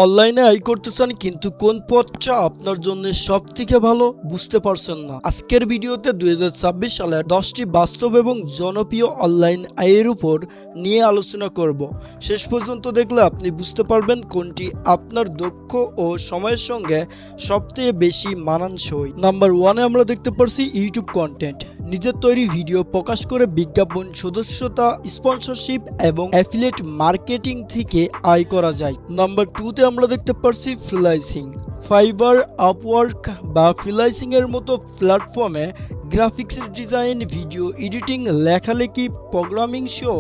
অনলাইনে আয় করতে চান কিন্তু কোন পথটা আপনার জন্য সবথেকে ভালো বুঝতে পারছেন না। আজকের ভিডিওতে 2026 সালের 10টি বাস্তব এবং জনপ্রিয় অনলাইন আয়ের উপর নিয়ে আলোচনা করব। শেষ পর্যন্ত দেখলে আপনি বুঝতে পারবেন কোনটি আপনার দক্ষ ও সময়ের সঙ্গে সবথেকে বেশি মানানসই। নাম্বার 1-এ আমরা দেখতে পারছি ইউটিউব কন্টেন্ট। নিজের তৈরি ভিডিও প্রকাশ করে বিজ্ঞাপন, সদস্যতা, স্পন্সরশিপ এবং অ্যাফিলিয়েট মার্কেটিং থেকে আয় করা যায়। নাম্বার 2-তে আমরা দেখতে পারছি ফ্রিল্যান্সিং। ফাইবার, আপওয়ার্ক বা ফ্রিল্যান্সিং এর মতো প্ল্যাটফর্মে গ্রাফিক্স ডিজাইন, ভিডিও এডিটিং, লেখালেখি, প্রোগ্রামিং সহ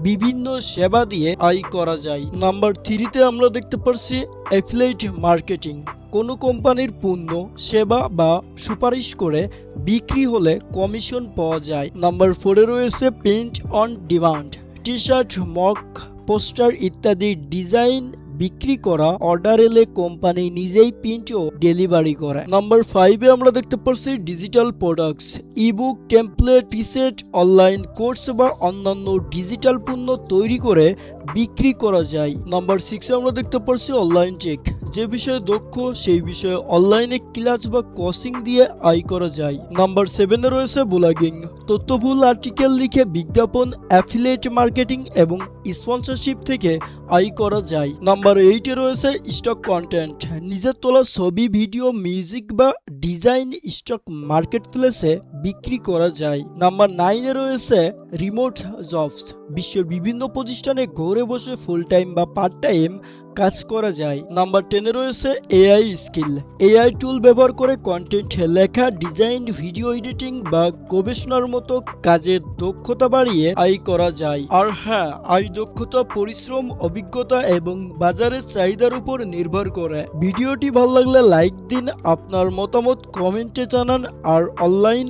বিভিন্ন সেবা দিয়ে আয় করা যায়। নাম্বার 3-তে আমরা দেখতে পারছি অ্যাফিলিয়েট মার্কেটিং। কোনো কোম্পানির পণ্য, সেবা বা সুপারিশ করে বিক্রি হলে কমিশন পাওয়া যায়। নাম্বার 4-এ রয়েছে print on demand. T shirt, mock, poster ইত্যাদি ডিজাইন বিক্রি করা, অর্ডার এলে কোম্পানি নিজেই প্রিন্ট ও ডেলিভারি করে। নাম্বার 5-এ আমরা দেখতে পাচ্ছি digital products. Ebook, template, preset, online course বা অন্যান্য ডিজিটাল পণ্য তৈরি করে বিক্রি করা যায়। নাম্বার 6-এ আমরা দেখতে পাচ্ছি অনলাইন টেক। যে বিষয়ে দক্ষ সেই বিষয়ে অনলাইনে ক্লাস বা কোচিং দিয়ে আয় করা যায়। নাম্বার 7-এ রয়েছে ব্লগিং। তথ্যবহুল আর্টিকেল লিখে বিজ্ঞাপন, অ্যাফিলিয়েট মার্কেটিং এবং স্পন্সরশিপ থেকে আয় করা যায়। নাম্বার 8-এ রয়েছে স্টক কন্টেন্ট। নিজের তোলা ছবি, ভিডিও, মিউজিক বা ডিজাইন স্টক মার্কেট প্লেসে বিক্রি করা যায়। নাম্বার 9-এ রয়েছে রিমোট জবস। বিশ্বের বিভিন্ন প্রতিষ্ঠানে ঘরে বসে ফুল টাইম বা পার্ট টাইম কাজ করা যায়। নাম্বার 10-এ রয়েছে এআই স্কিল। এআই টুল ব্যবহার করে কন্টেন্ট লেখা, ডিজাইন, ভিডিও এডিটিং বা গবেষণার মতো কাজের দক্ষতা বাড়িয়ে আয় করা যায়। আর হ্যাঁ, আয় দক্ষতা, পরিশ্রম, অভিজ্ঞতা এবং বাজারের চাহিদার উপর নির্ভর করে। ভিডিওটি ভালো লাগলে লাইক দিন, আপনার মতামত কমেন্টে জানান। আর অনলাইন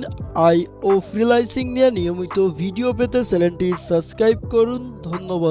আয় ও ফ্রিল্যান্সিং নিয়ে নিয়মিত ভিডিও পেতে চ্যানেলটি সাবস্ক্রাইব করুন। ধন্যবাদ।